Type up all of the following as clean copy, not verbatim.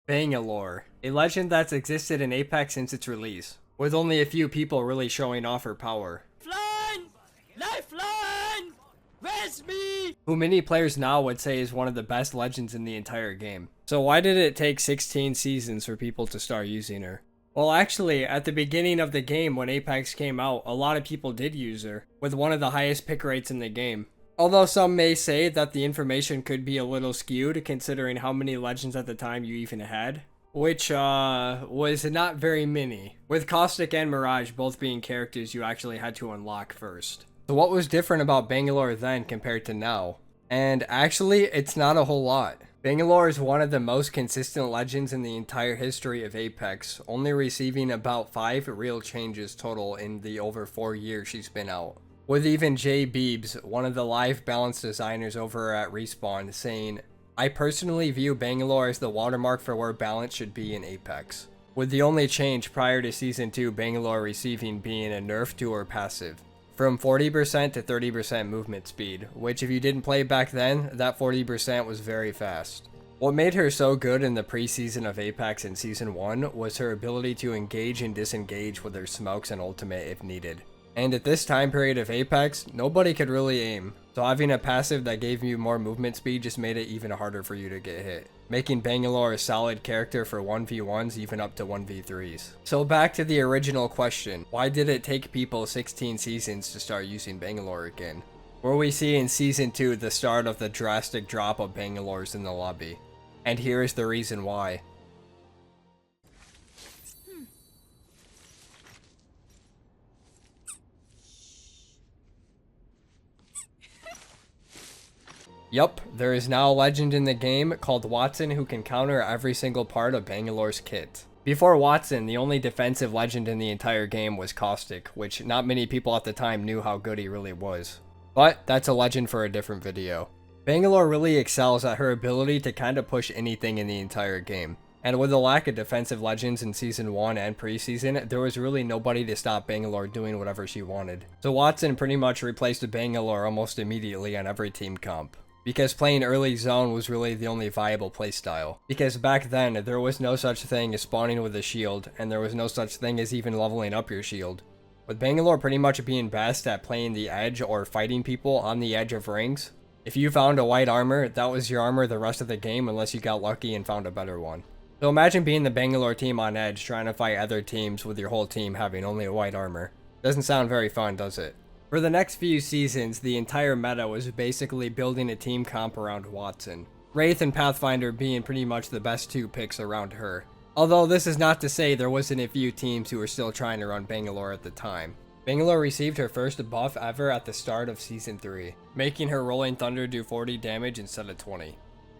Bangalore, a legend that's existed in Apex since its release, with only a few people really showing off her power. Lifeline! Lifeline! Where's me? Who many players now would say is one of the best legends in the entire game. So why did it take 16 seasons for people to start using her? Well, actually, at the beginning of the game when Apex came out, a lot of people did use her, with one of the highest pick rates in the game. Although some may say that the information could be a little skewed considering how many legends at the time you even had. Which, was not very many, with Caustic and Mirage both being characters you actually had to unlock first. So what was different about Bangalore then compared to now? And actually, it's not a whole lot. Bangalore is one of the most consistent legends in the entire history of Apex, only receiving about 5 real changes total in the over 4 years she's been out. With even Jay Beebs, one of the live balance designers over at Respawn, saying, "I personally view Bangalore as the watermark for where balance should be in Apex." With the only change prior to Season 2 Bangalore receiving being a nerf to her passive. From 40% to 30% movement speed, which if you didn't play back then, that 40% was very fast. What made her so good in the preseason of Apex in Season 1 was her ability to engage and disengage with her smokes and ultimate if needed. And at this time period of Apex, nobody could really aim, so having a passive that gave you more movement speed just made it even harder for you to get hit, making Bangalore a solid character for 1v1s even up to 1v3s. So back to the original question, why did it take people 16 seasons to start using Bangalore again? Where we see in Season 2 the start of the drastic drop of Bangalores in the lobby. And here is the reason why. Yup, there is now a legend in the game called Watson who can counter every single part of Bangalore's kit. Before Watson, the only defensive legend in the entire game was Caustic, which not many people at the time knew how good he really was. But that's a legend for a different video. Bangalore really excels at her ability to kinda push anything in the entire game. And with the lack of defensive legends in Season 1 and preseason, there was really nobody to stop Bangalore doing whatever she wanted. So Watson pretty much replaced Bangalore almost immediately on every team comp. Because playing early zone was really the only viable playstyle. Because back then, there was no such thing as spawning with a shield, and there was no such thing as even leveling up your shield. With Bangalore pretty much being best at playing the edge or fighting people on the edge of rings, if you found a white armor, that was your armor the rest of the game unless you got lucky and found a better one. So imagine being the Bangalore team on edge trying to fight other teams with your whole team having only a white armor. Doesn't sound very fun, does it? For the next few seasons, the entire meta was basically building a team comp around Watson. Wraith and Pathfinder being pretty much the best 2 picks around her. Although this is not to say there wasn't a few teams who were still trying to run Bangalore at the time. Bangalore received her first buff ever at the start of Season 3, making her Rolling Thunder do 40 damage instead of 20.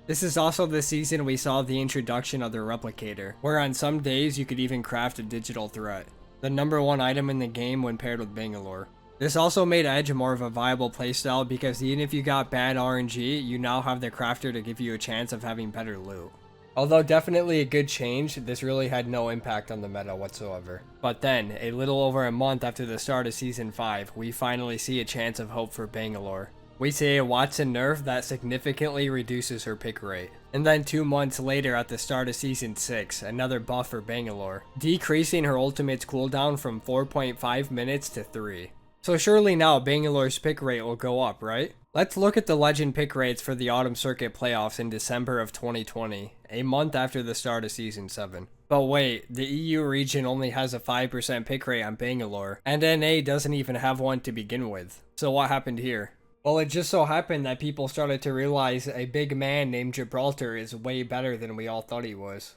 This is also the season we saw the introduction of the Replicator, where on some days you could even craft a digital threat, the #1 item in the game when paired with Bangalore. This also made Edge more of a viable playstyle because even if you got bad RNG, you now have the crafter to give you a chance of having better loot. Although definitely a good change, this really had no impact on the meta whatsoever. But then, a little over a month after the start of Season 5, we finally see a chance of hope for Bangalore. We see a Watson nerf that significantly reduces her pick rate. And then 2 months later at the start of Season 6, another buff for Bangalore, decreasing her ultimate's cooldown from 4.5 minutes to 3. So surely now Bangalore's pick rate will go up, right? Let's look at the legend pick rates for the Autumn Circuit playoffs in December of 2020, a month after the start of Season 7. But wait, the EU region only has a 5% pick rate on Bangalore, and NA doesn't even have one to begin with. So what happened here? Well, it just so happened that people started to realize a big man named Gibraltar is way better than we all thought he was.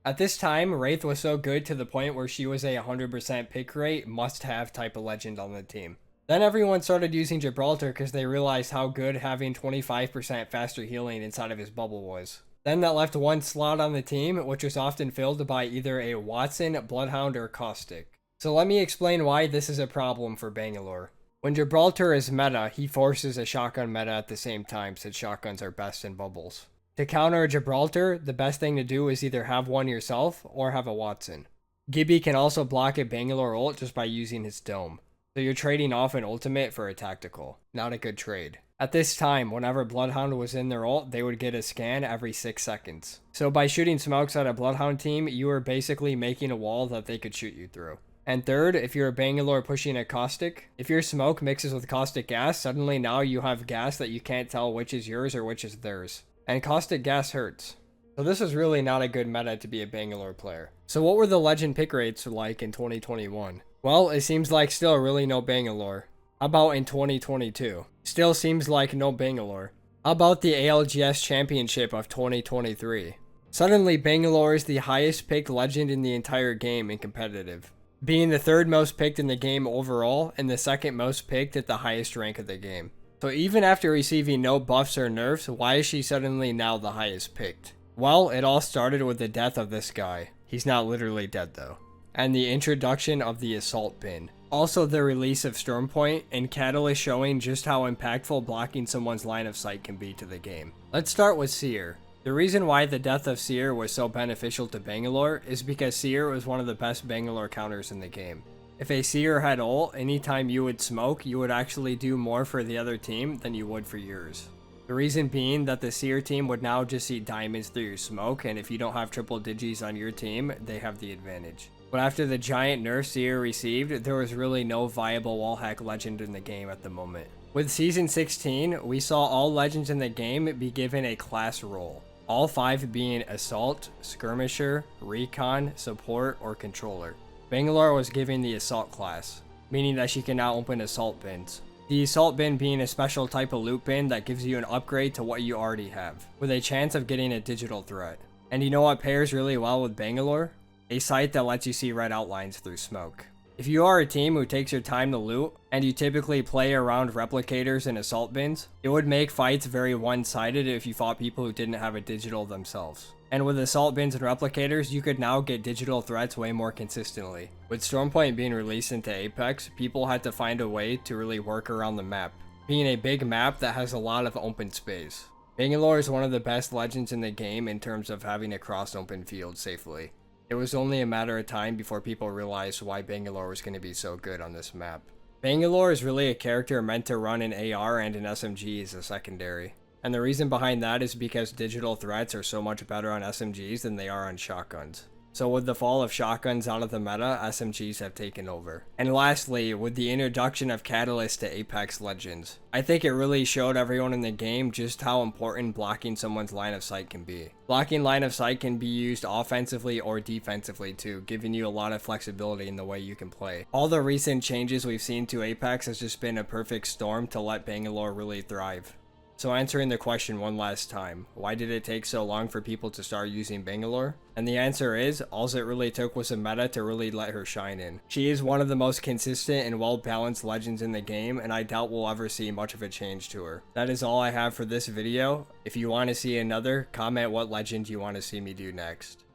At this time, Wraith was so good to the point where she was a 100% pick rate, must-have type of legend on the team. Then everyone started using Gibraltar because they realized how good having 25% faster healing inside of his bubble was. Then that left one slot on the team, which was often filled by either a Watson, Bloodhound, or Caustic. So let me explain why this is a problem for Bangalore. When Gibraltar is meta, he forces a shotgun meta at the same time since shotguns are best in bubbles. To counter Gibraltar, the best thing to do is either have one yourself or have a Watson. Gibby can also block a Bangalore ult just by using his dome. So you're trading off an ultimate for a tactical. Not a good trade. At this time, whenever Bloodhound was in their ult, they would get a scan every 6 seconds. So by shooting smokes at a Bloodhound team, you were basically making a wall that they could shoot you through. And third, if you're a Bangalore pushing a caustic, if your smoke mixes with caustic gas, suddenly now you have gas that you can't tell which is yours or which is theirs. And caustic gas hurts. So this is really not a good meta to be a Bangalore player. So what were the legend pick rates like in 2021? Well, it seems like still really no Bangalore. How about in 2022? Still seems like no Bangalore. How about the ALGS Championship of 2023? Suddenly Bangalore is the highest picked legend in the entire game in competitive, being the third most picked in the game overall and the second most picked at the highest rank of the game. So even after receiving no buffs or nerfs, why is she suddenly now the highest picked? Well, it all started with the death of this guy. He's not literally dead though. And the introduction of the assault pin. Also the release of Stormpoint and Kasellos showing just how impactful blocking someone's line of sight can be to the game. Let's start with Seer. The reason why the death of Seer was so beneficial to Bangalore is because Seer was one of the best Bangalore counters in the game. If a Seer had ult, anytime you would smoke, you would actually do more for the other team than you would for yours. The reason being that the Seer team would now just see diamonds through your smoke, and if you don't have triple digis on your team, they have the advantage. But after the giant nerf Seer received, there was really no viable wallhack legend in the game at the moment. With Season 16, we saw all legends in the game be given a class role. All 5 being Assault, Skirmisher, Recon, Support, or Controller. Bangalore was given the Assault class, meaning that she can now open Assault bins. The Assault bin being a special type of loot bin that gives you an upgrade to what you already have, with a chance of getting a digital threat. And you know what pairs really well with Bangalore? A sight that lets you see red outlines through smoke. If you are a team who takes your time to loot, and you typically play around replicators and assault bins, it would make fights very one-sided if you fought people who didn't have a digital themselves. And with assault bins and replicators, you could now get digital threats way more consistently. With Stormpoint being released into Apex, people had to find a way to really work around the map, being a big map that has a lot of open space. Bangalore is one of the best legends in the game in terms of having a cross open field safely. It was only a matter of time before people realized why Bangalore was going to be so good on this map. Bangalore is really a character meant to run an AR and an SMG as a secondary. And the reason behind that is because digital threats are so much better on SMGs than they are on shotguns. So with the fall of shotguns out of the meta, SMGs have taken over. And lastly, with the introduction of Kasellos to Apex Legends, I think it really showed everyone in the game just how important blocking someone's line of sight can be. Blocking line of sight can be used offensively or defensively too, giving you a lot of flexibility in the way you can play. All the recent changes we've seen to Apex has just been a perfect storm to let Bangalore really thrive. So answering the question one last time, why did it take so long for people to start using Bangalore? And the answer is, all it really took was a meta to really let her shine in. She is one of the most consistent and well-balanced legends in the game, and I doubt we'll ever see much of a change to her. That is all I have for this video. If you want to see another, comment what legend you want to see me do next.